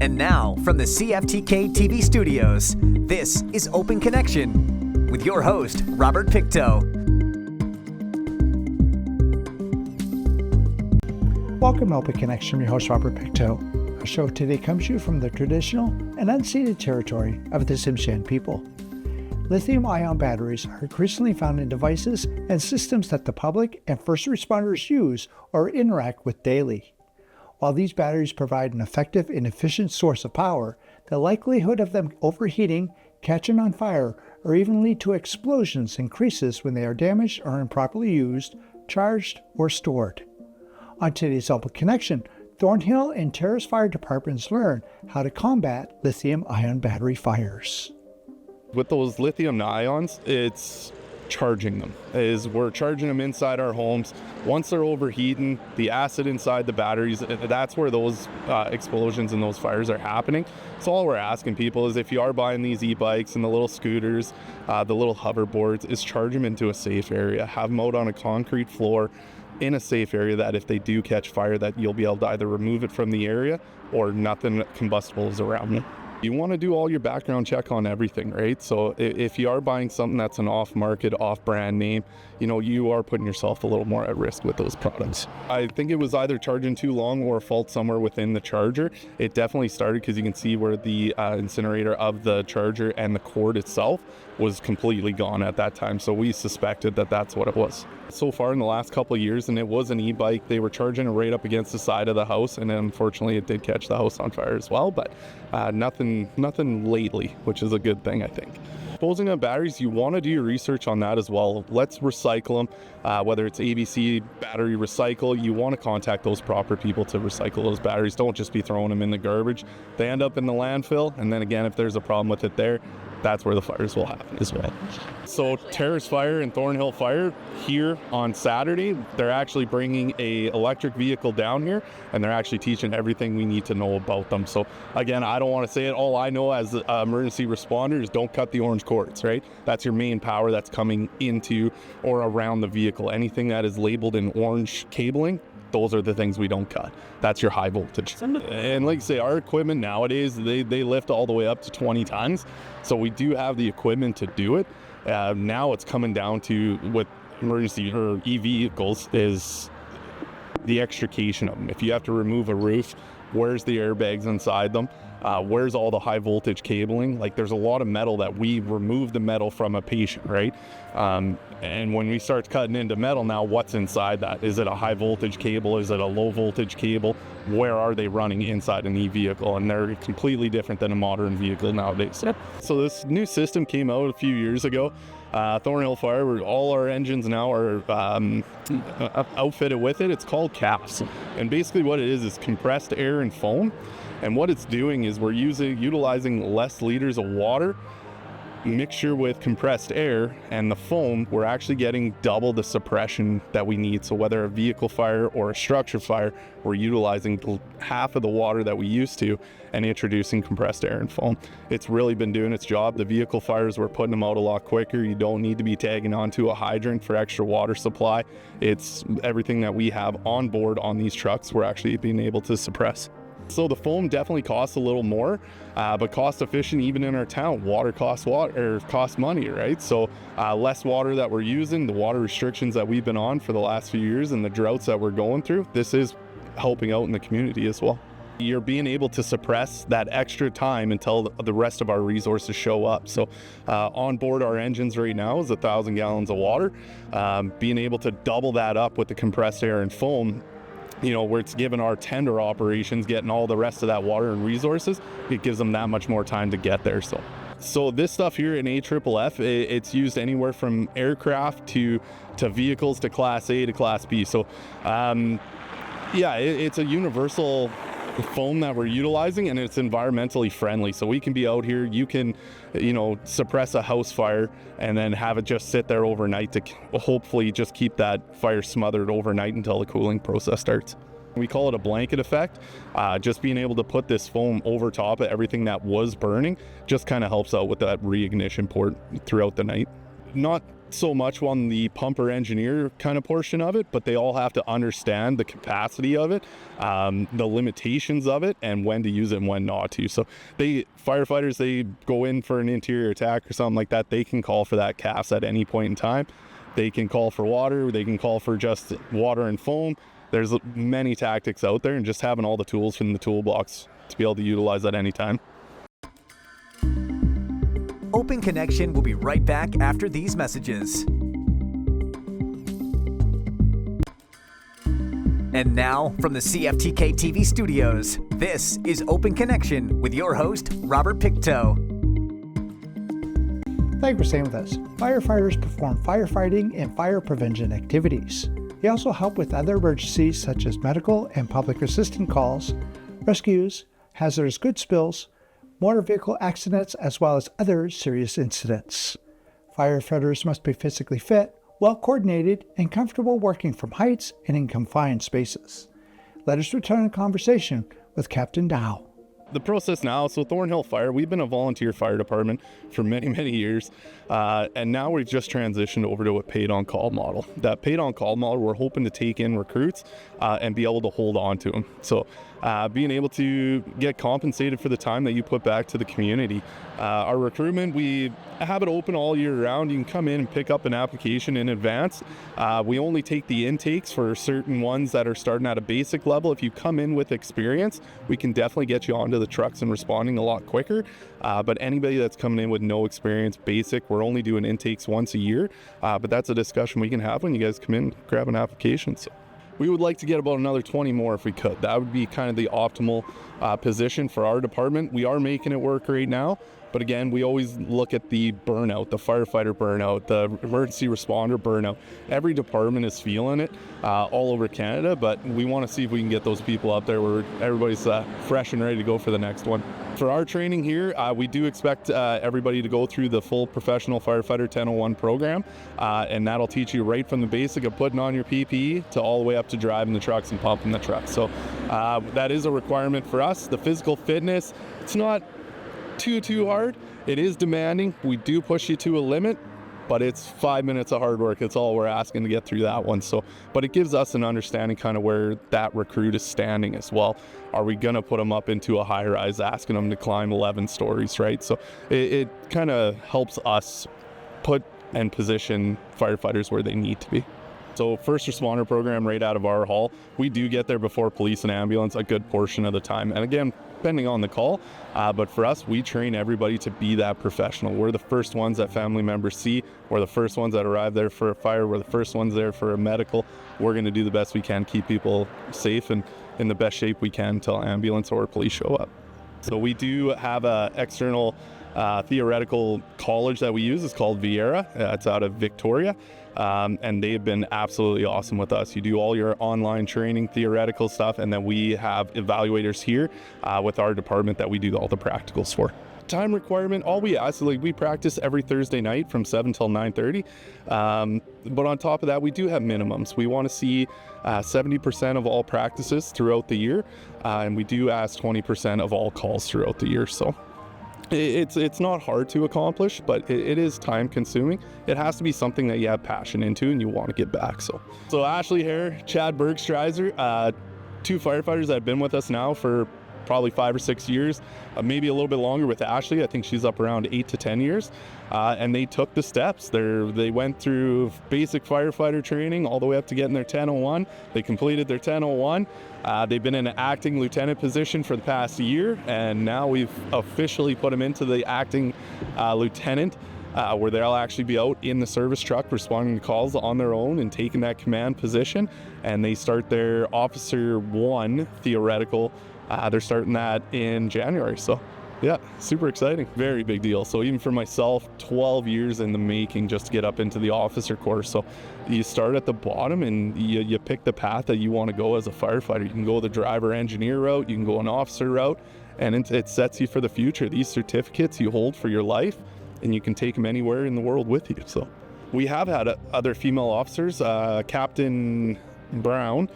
And now, from the CFTK-TV studios, this is Open Connection with your host, Robert Pictou. Welcome to Open Connection, your host, Robert Pictou. Our show today comes to you from the traditional and unceded territory of the Tsimshian people. Lithium-ion batteries are increasingly found in devices and systems that the public and first responders use or interact with daily. While these batteries provide an effective and efficient source of power, the likelihood of them overheating, catching on fire, or even lead to explosions increases when they are damaged or improperly used, charged, or stored. On today's Open Connection, Thornhill and Terrace Fire Departments learn how to combat lithium-ion battery fires. With those lithium ions, it's charging them. We're charging them inside our homes. Once they're overheating, the acid inside the batteries, that's where those explosions and those fires are happening. So all we're asking people is, if you are buying these e-bikes and the little scooters, the little hoverboards, is charge them into a safe area. Have them out on a concrete floor in a safe area that if they do catch fire, that you'll be able to either remove it from the area or nothing combustible is around them. You want to do all your background check on everything, right? So if you are buying something that's an off-market, off-brand name, you are putting yourself a little more at risk with those products. I think it was either charging too long or a fault somewhere within the charger. It definitely started because you can see where the incinerator of the charger and the cord itself was completely gone at that time. So we suspected that that's what it was. So far in the last couple of years, and it was an e-bike, they were charging it right up against the side of the house, and unfortunately it did catch the house on fire as well, but nothing lately, which is a good thing, I think. Disposing of batteries, you want to do your research on that as well. Let's recycle them, whether it's ABC Battery Recycle. You want to contact those proper people to recycle those batteries. Don't just be throwing them in the garbage. They end up in the landfill, and then again, if there's a problem with it there, that's where the fires will happen as well. So Terrace Fire and Thornhill Fire here on Saturday, they're actually bringing a electric vehicle down here, and they're actually teaching everything we need to know about them. So again, I don't want to say it. All I know as an emergency responder is don't cut the orange cords, right? That's your main power that's coming into or around the vehicle. Anything that is labeled in orange cabling, those are the things we don't cut. That's your high voltage. And like I say, our equipment nowadays, they lift all the way up to 20 tons. So we do have the equipment to do it. Now it's coming down to, with emergency or EV vehicles, is the extrication of them. If you have to remove a roof, where's the airbags inside them? Where's all the high voltage cabling? Like, there's a lot of metal that we remove the metal from a patient, right? And when we start cutting into metal now, what's inside that? Is it a high voltage cable? Is it a low voltage cable? Where are they running inside an e-vehicle? And they're completely different than a modern vehicle nowadays. So this new system came out a few years ago. Thornhill Fire, where all our engines now are outfitted with it. It's called CAPS. And basically what it is compressed air and foam. And what it's doing is we're utilizing less liters of water mixture with compressed air, and the foam, we're actually getting double the suppression that we need. So whether a vehicle fire or a structure fire, we're utilizing half of the water that we used to and introducing compressed air and foam. It's really been doing its job. The vehicle fires, we're putting them out a lot quicker. You don't need to be tagging onto a hydrant for extra water supply. It's everything that we have on board on these trucks, we're actually being able to suppress. So the foam definitely costs a little more, but cost efficient even in our town. Water costs money, right? So less water that we're using, the water restrictions that we've been on for the last few years and the droughts that we're going through, this is helping out in the community as well. You're being able to suppress that extra time until the rest of our resources show up. So on board our engines right now is 1,000 gallons of water. Being able to double that up with the compressed air and foam, where it's given our tender operations, getting all the rest of that water and resources, it gives them that much more time to get there. So this stuff here in AFFF, it's used anywhere from aircraft to vehicles to Class A to Class B. So it's a universal foam that we're utilizing, and it's environmentally friendly. So we can be out here, you can suppress a house fire and then have it just sit there overnight to hopefully just keep that fire smothered overnight until the cooling process starts. We call it a blanket effect. Just being able to put this foam over top of everything that was burning just kind of helps out with that reignition port throughout the night. not so much on the pumper engineer kind of portion of it, but they all have to understand the capacity of it, the limitations of it, and when to use it and when not to. So firefighters, they go in for an interior attack or something like that, they can call for that CAS at any point in time. They can call for water, they can call for just water and foam. There's many tactics out there, and just having all the tools in the toolbox to be able to utilize at any time. Open Connection will be right back after these messages. And now, from the CFTK-TV studios, this is Open Connection with your host, Robert Pictou. Thank you for staying with us. Firefighters perform firefighting and fire prevention activities. They also help with other emergencies such as medical and public assistance calls, rescues, hazardous goods spills, motor vehicle accidents, as well as other serious incidents. Firefighters must be physically fit, well coordinated, and comfortable working from heights and in confined spaces. Let us return a conversation with Captain Dow. The process now, so Thornhill Fire, we've been a volunteer fire department for many, many years, and now we've just transitioned over to a paid-on-call model. That paid-on-call model, we're hoping to take in recruits and be able to hold on to them. So being able to get compensated for the time that you put back to the community. Our recruitment, we have it open all year round. You can come in and pick up an application in advance. We only take the intakes for certain ones that are starting at a basic level. If you come in with experience, we can definitely get you onto the trucks and responding a lot quicker. But anybody that's coming in with no experience, basic, we're only doing intakes once a year. But that's a discussion we can have when you guys come in, grab an application. So we would like to get about another 20 more if we could. That would be kind of the optimal position for our department. We are making it work right now. But again, we always look at the burnout, the firefighter burnout, the emergency responder burnout. Every department is feeling it all over Canada, but we want to see if we can get those people up there where everybody's fresh and ready to go for the next one. For our training here, we do expect everybody to go through the full Professional Firefighter 1001 program, and that'll teach you right from the basic of putting on your PPE to all the way up to driving the trucks and pumping the trucks. So that is a requirement for us. The physical fitness, it's not too hard. It is demanding. We do push you to a limit, but it's 5 minutes of hard work. It's all we're asking to get through that one. So, but it gives us an understanding kind of where that recruit is standing as well. Are we going to put them up into a high rise, asking them to climb 11 stories, right? So it kind of helps us put and position firefighters where they need to be. So first responder program right out of our hall, we do get there before police and ambulance a good portion of the time. And again, depending on the call, but for us, we train everybody to be that professional. We're the first ones that family members see. We're the first ones that arrive there for a fire. We're the first ones there for a medical. We're going to do the best we can, keep people safe and in the best shape we can until ambulance or police show up. So we do have an external theoretical college that we use. It's called Viera. It's out of Victoria. And they've been absolutely awesome with us. You do all your online training, theoretical stuff, and then we have evaluators here with our department that we do all the practicals for. Time requirement, all we ask is we practice every Thursday night from 7 till 9:30. But on top of that, we do have minimums. We want to see 70% of all practices throughout the year, and we do ask 20% of all calls throughout the year. So it's not hard to accomplish, but it is time consuming. It has to be something that you have passion into and you want to get back. So Ashley Hare, Chad Bergstreiser, two firefighters that have been with us now for probably 5 or 6 years, maybe a little bit longer with Ashley. I think she's up around 8 to 10 years. And they took the steps. They went through basic firefighter training all the way up to getting their 1001. They completed their 1001. They've been in an acting lieutenant position for the past year, and now we've officially put them into the acting lieutenant, where they'll actually be out in the service truck responding to calls on their own and taking that command position. And they start their Officer 1 theoretical. They're starting that in January. So yeah, super exciting. Very big deal. So even for myself, 12 years in the making just to get up into the officer course. So you start at the bottom and you pick the path that you want to go as a firefighter. You can go the driver engineer route, you can go an officer route, and it sets you for the future. These certificates you hold for your life, and you can take them anywhere in the world with you. So we have had other female officers. Captain Brown,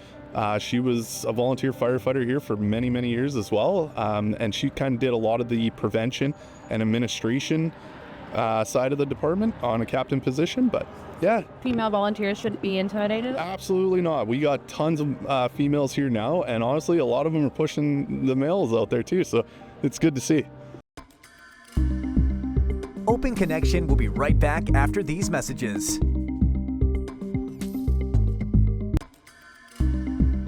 she was a volunteer firefighter here for many, many years as well. And she kind of did a lot of the prevention and administration side of the department on a captain position, but yeah. Female volunteers shouldn't be intimidated? Absolutely not. We got tons of females here now, and honestly, a lot of them are pushing the males out there too, so it's good to see. Open Connection will be right back after these messages.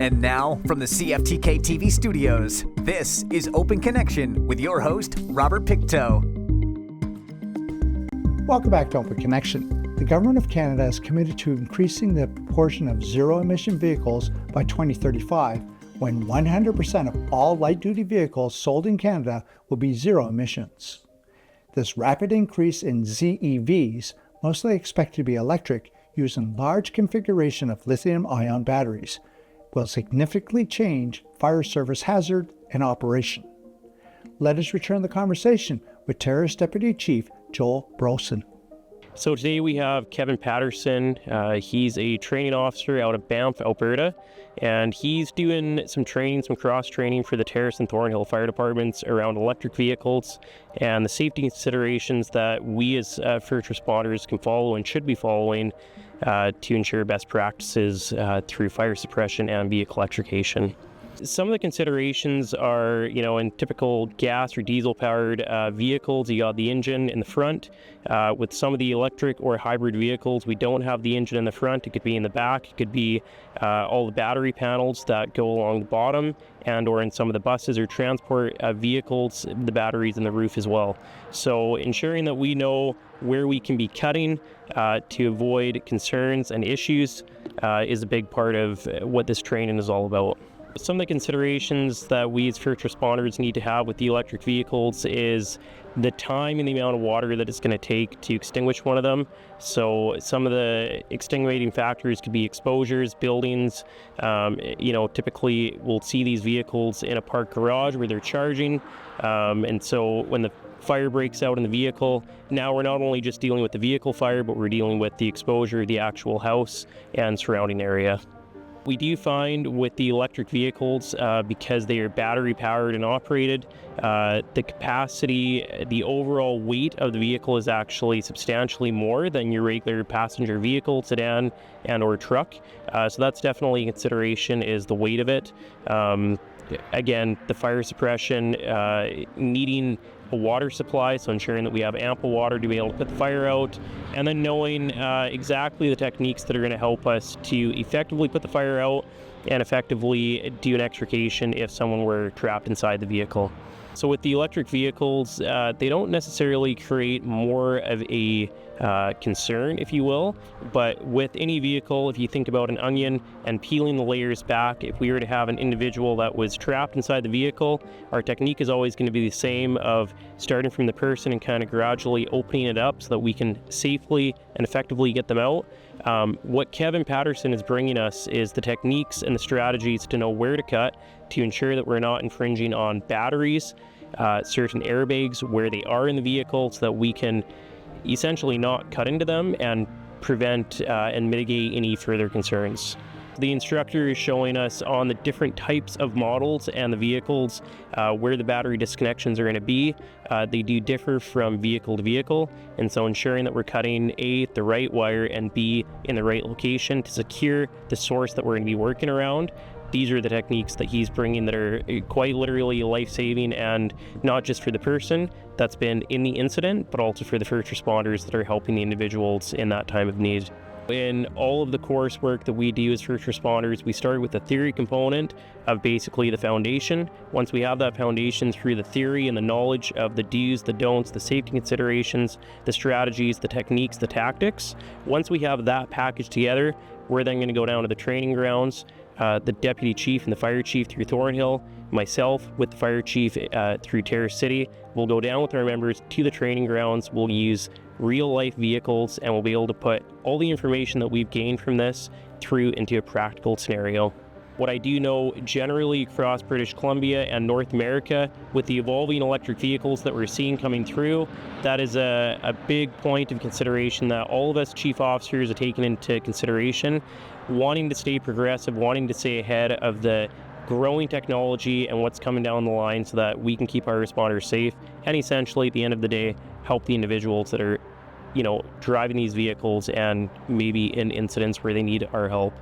And now, from the CFTK-TV studios, this is Open Connection with your host, Robert Pictou. Welcome back to Open Connection. The Government of Canada is committed to increasing the proportion of zero-emission vehicles by 2035, when 100% of all light-duty vehicles sold in Canada will be zero emissions. This rapid increase in ZEVs, mostly expected to be electric, using large configuration of lithium-ion batteries, will significantly change fire service hazard and operation. Let us return the conversation with Terrace Deputy Chief Joel Brosen. So today we have Kevin Patterson. He's a training officer out of Banff, Alberta, and he's doing some training, some cross-training for the Terrace and Thornhill Fire Departments around electric vehicles and the safety considerations that we as first responders can follow and should be following to ensure best practices through fire suppression and vehicle electrification. Some of the considerations are, in typical gas or diesel-powered vehicles, you got the engine in the front. With some of the electric or hybrid vehicles, we don't have the engine in the front. It could be in the back. It could be all the battery panels that go along the bottom, or in some of the buses or transport vehicles, the batteries in the roof as well. So ensuring that we know where we can be cutting to avoid concerns and issues is a big part of what this training is all about. Some of the considerations that we as first responders need to have with the electric vehicles is the time and the amount of water that it's going to take to extinguish one of them. So some of the extenuating factors could be exposures, buildings. Typically we'll see these vehicles in a parked garage where they're charging. And so when the fire breaks out in the vehicle, now we're not only just dealing with the vehicle fire, but we're dealing with the exposure of the actual house and surrounding area. We do find with the electric vehicles, because they are battery powered and operated, the capacity, the overall weight of the vehicle is actually substantially more than your regular passenger vehicle, sedan and or truck. So that's definitely a consideration, is the weight of it. Again, the fire suppression, needing a water supply, so ensuring that we have ample water to be able to put the fire out, and then knowing exactly the techniques that are going to help us to effectively put the fire out and effectively do an extrication if someone were trapped inside the vehicle. So with the electric vehicles, they don't necessarily create more of a concern, if you will, but with any vehicle, if you think about an onion and peeling the layers back, if we were to have an individual that was trapped inside the vehicle, our technique is always going to be the same, of starting from the person and kind of gradually opening it up so that we can safely and effectively get them out. What Kevin Patterson is bringing us is the techniques and the strategies to know where to cut to ensure that we're not infringing on batteries, certain airbags where they are in the vehicle, so that we can essentially not cut into them and prevent and mitigate any further concerns. The instructor is showing us on the different types of models and the vehicles where the battery disconnections are going to be. They do differ from vehicle to vehicle, and so ensuring that we're cutting A, the right wire, and B, in the right location to secure the source that we're going to be working around. These are the techniques that he's bringing that are quite literally life-saving, and not just for the person that's been in the incident, but also for the first responders that are helping the individuals in that time of need. In all of the coursework that we do as first responders, we start with the theory component of basically the foundation. Once we have that foundation through the theory and the knowledge of the do's, the don'ts, the safety considerations, the strategies, the techniques, the tactics, once we have that package together, we're then going to go down to the training grounds. The deputy chief and the fire chief through Thornhill, myself with the fire chief through Terrace City, we'll go down with our members to the training grounds. We'll use real life vehicles, and we'll be able to put all the information that we've gained from this through into a practical scenario. What I do know generally across British Columbia and North America, with the evolving electric vehicles that we're seeing coming through, that is a big point of consideration that all of us chief officers are taking into consideration, wanting to stay progressive, wanting to stay ahead of the growing technology and what's coming down the line, so that we can keep our responders safe, and essentially at the end of the day help the individuals that are, driving these vehicles and maybe in incidents where they need our help.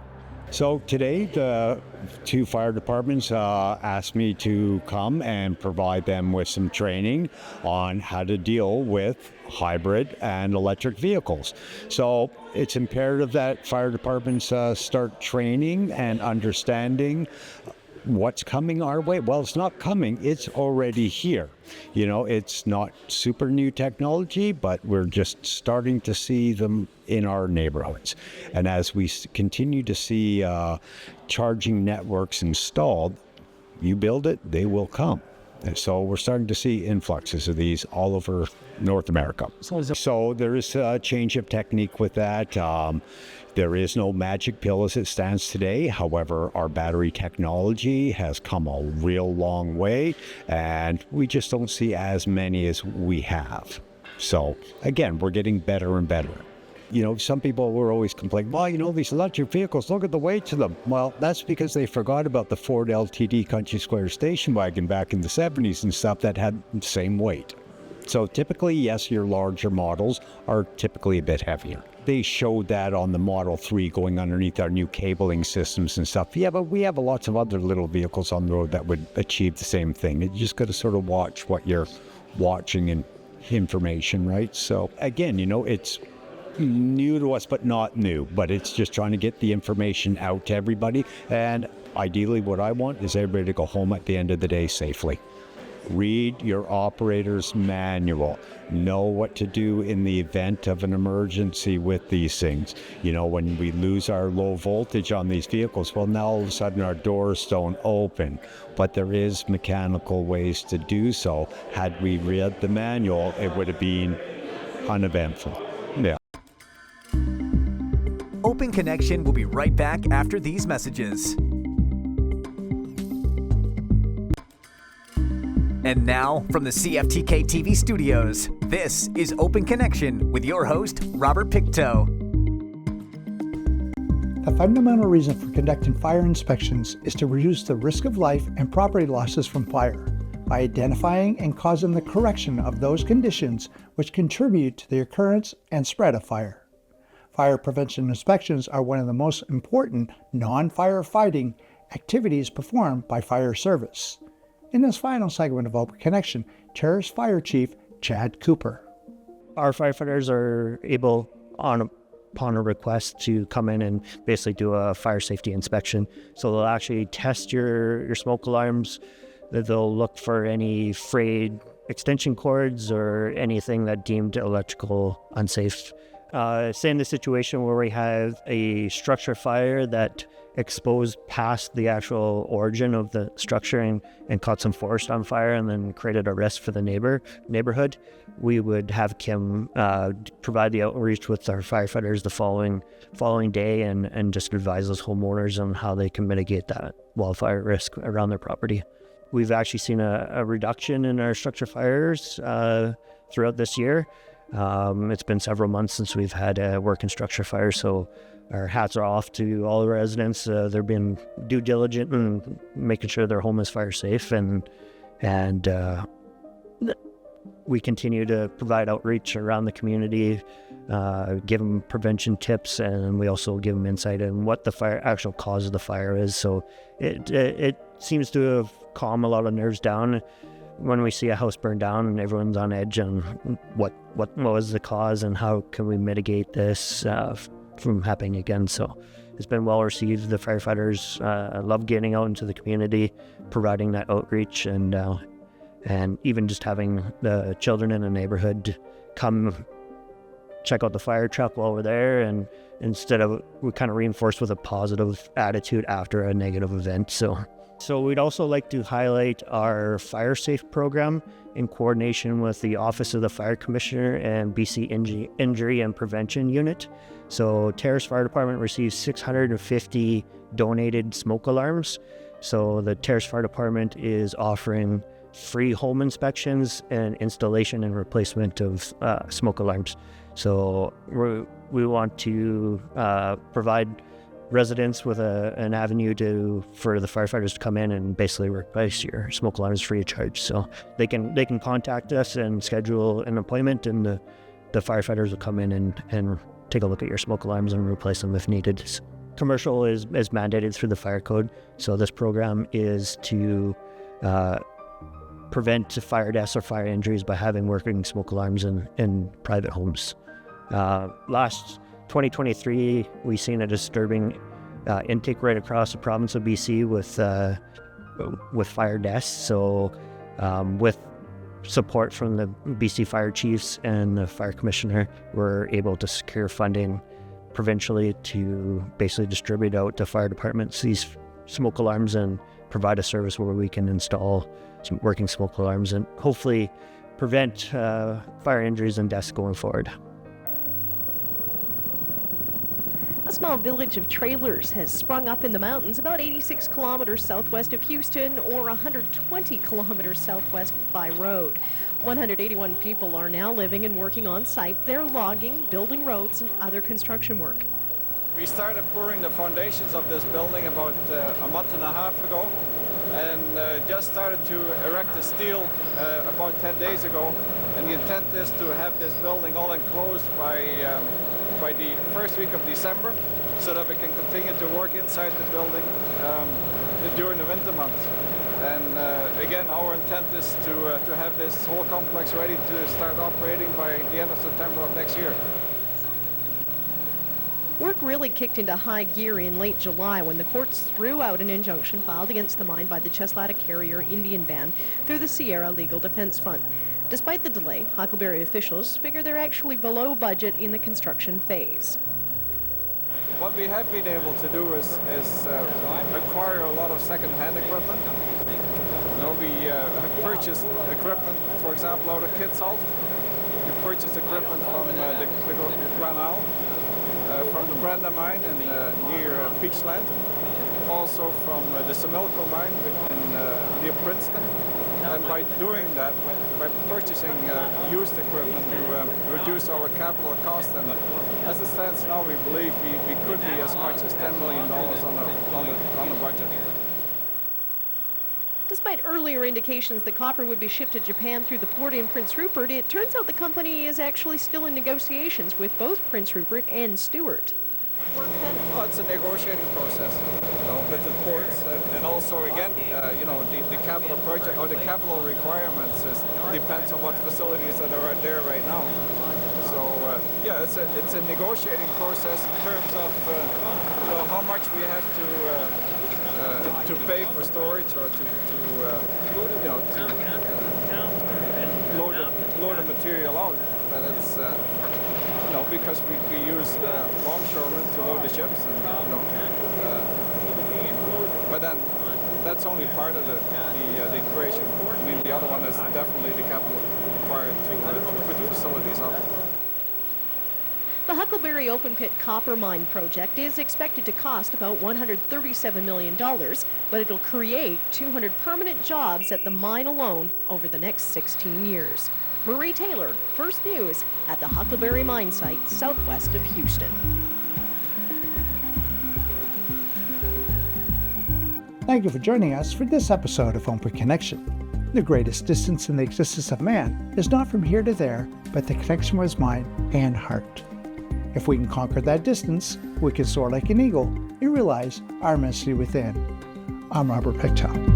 So today, the two fire departments asked me to come and provide them with some training on how to deal with hybrid and electric vehicles. So it's imperative that fire departments start training and understanding what's coming our way. Well, it's not coming, it's already here. It's not super new technology, but we're just starting to see them in our neighborhoods. And as we continue to see charging networks installed, you build it, they will come. And so we're starting to see influxes of these all over North America. So there is a change of technique with that. There is no magic pill as it stands today. However, our battery technology has come a real long way, and we just don't see as many as we have. So again, we're getting better and better. Some people were always complaining, well, these electric vehicles, look at the weight to them. Well, that's because they forgot about the Ford LTD Country Square station wagon back in the 70s and stuff that had the same weight. So typically, yes, your larger models are typically a bit heavier. They showed that on the Model 3 going underneath our new cabling systems and stuff. Yeah, but we have lots of other little vehicles on the road that would achieve the same thing. You just got to sort of watch what you're watching and information, right? So again, it's new to us, but not new. But it's just trying to get the information out to everybody. And ideally, what I want is everybody to go home at the end of the day safely. Read your operator's manual. Know what to do in the event of an emergency with these things. When we lose our low voltage on these vehicles, well, now all of a sudden our doors don't open. But there is mechanical ways to do so. Had we read the manual, it would have been uneventful. Yeah. Open Connection will be right back after these messages. And now, from the CFTK-TV studios, this is Open Connection with your host, Robert Pictou. The fundamental reason for conducting fire inspections is to reduce the risk of life and property losses from fire by identifying and causing the correction of those conditions which contribute to the occurrence and spread of fire. Fire prevention inspections are one of the most important non-firefighting activities performed by fire service. In this final segment of Open Connection, Terrace Fire Chief Chad Cooper. Our firefighters are able, upon a request, to come in and basically do a fire safety inspection. So they'll actually test your smoke alarms. They'll look for any frayed extension cords or anything that deemed electrical unsafe. Say in the situation where we have a structure fire that exposed past the actual origin of the structure and caught some forest on fire and then created a risk for the neighborhood, we would have Kim provide the outreach with our firefighters the following day and just advise those homeowners on how they can mitigate that wildfire risk around their property. We've actually seen a reduction in our structure fires throughout this year. It's been several months since we've had a working structure fire, so our hats are off to all the residents. They're being due diligent and making sure their home is fire safe, and we continue to provide outreach around the community, give them prevention tips, and we also give them insight on what the actual cause of the fire is. So it seems to have calmed a lot of nerves down when we see a house burn down and everyone's on edge on what was the cause and how can we mitigate this from happening again. So it's been well received. The firefighters love getting out into the community, providing that outreach, and even just having the children in the neighborhood come check out the fire truck while we're there, and we kind of reinforce with a positive attitude after a negative event. So we'd also like to highlight our Fire Safe program in coordination with the Office of the Fire Commissioner and BC Injury and Prevention Unit. So Terrace Fire Department receives 650 donated smoke alarms. So the Terrace Fire Department is offering free home inspections and installation and replacement of smoke alarms. So we want to provide residents with an avenue for the firefighters to come in and basically replace your smoke alarms free of charge. So they can contact us and schedule an appointment, and the firefighters will come in and take a look at your smoke alarms and replace them if needed. Commercial is mandated through the fire code. So this program is to prevent fire deaths or fire injuries by having working smoke alarms in private homes. Last 2023, we've seen a disturbing intake right across the province of BC with fire deaths. So with support from the BC fire chiefs and the fire commissioner, we're able to secure funding provincially to basically distribute out to fire departments these smoke alarms and provide a service where we can install some working smoke alarms and hopefully prevent fire injuries and deaths going forward. A small village of trailers has sprung up in the mountains about 86 kilometers southwest of Houston, or 120 kilometers southwest by road. 181 people are now living and working on site. They're logging, building roads, and other construction work. We started pouring the foundations of this building about a month and a half ago, and just started to erect the steel about 10 days ago. And the intent is to have this building all enclosed by the first week of December, so that we can continue to work inside the building during the winter months. And again, our intent is to have this whole complex ready to start operating by the end of September of next year. Work really kicked into high gear in late July when the courts threw out an injunction filed against the mine by the Cheslata Carrier Indian Band through the Sierra Legal Defense Fund. Despite the delay, Huckleberry officials figure they're actually below budget in the construction phase. What we have been able to do is acquire a lot of second-hand equipment. You know, we have purchased equipment, for example, out of Kitsault. We've purchased equipment from the Granal, from the Brenda mine near Peachland, also from the Samilco mine near Princeton. And by doing that, by purchasing used equipment, we reduce our capital cost. And as it stands now, we believe we could be as much as $10 million on the budget. Despite earlier indications that copper would be shipped to Japan through the port in Prince Rupert, it turns out the company is actually still in negotiations with both Prince Rupert and Stewart. Well, it's a negotiating process, with the ports, and also again, the capital project or the capital requirements depends on what facilities that are there right now. So yeah, it's a negotiating process in terms of how much we have to pay for storage or to load the material out, but it's. Because we use longshoremen to load the ships, and but then that's only part of the equation. I mean, the other one is definitely the capital required to put the facilities up. The Huckleberry Open Pit Copper Mine project is expected to cost about $137 million, but it'll create 200 permanent jobs at the mine alone over the next 16 years. Marie Taylor, First News, at the Huckleberry mine site southwest of Houston. Thank you for joining us for this episode of Open Connection. The greatest distance in the existence of man is not from here to there, but the connection with his mind and heart. If we can conquer that distance, we can soar like an eagle and realize our immensity within. I'm Robert Pictou.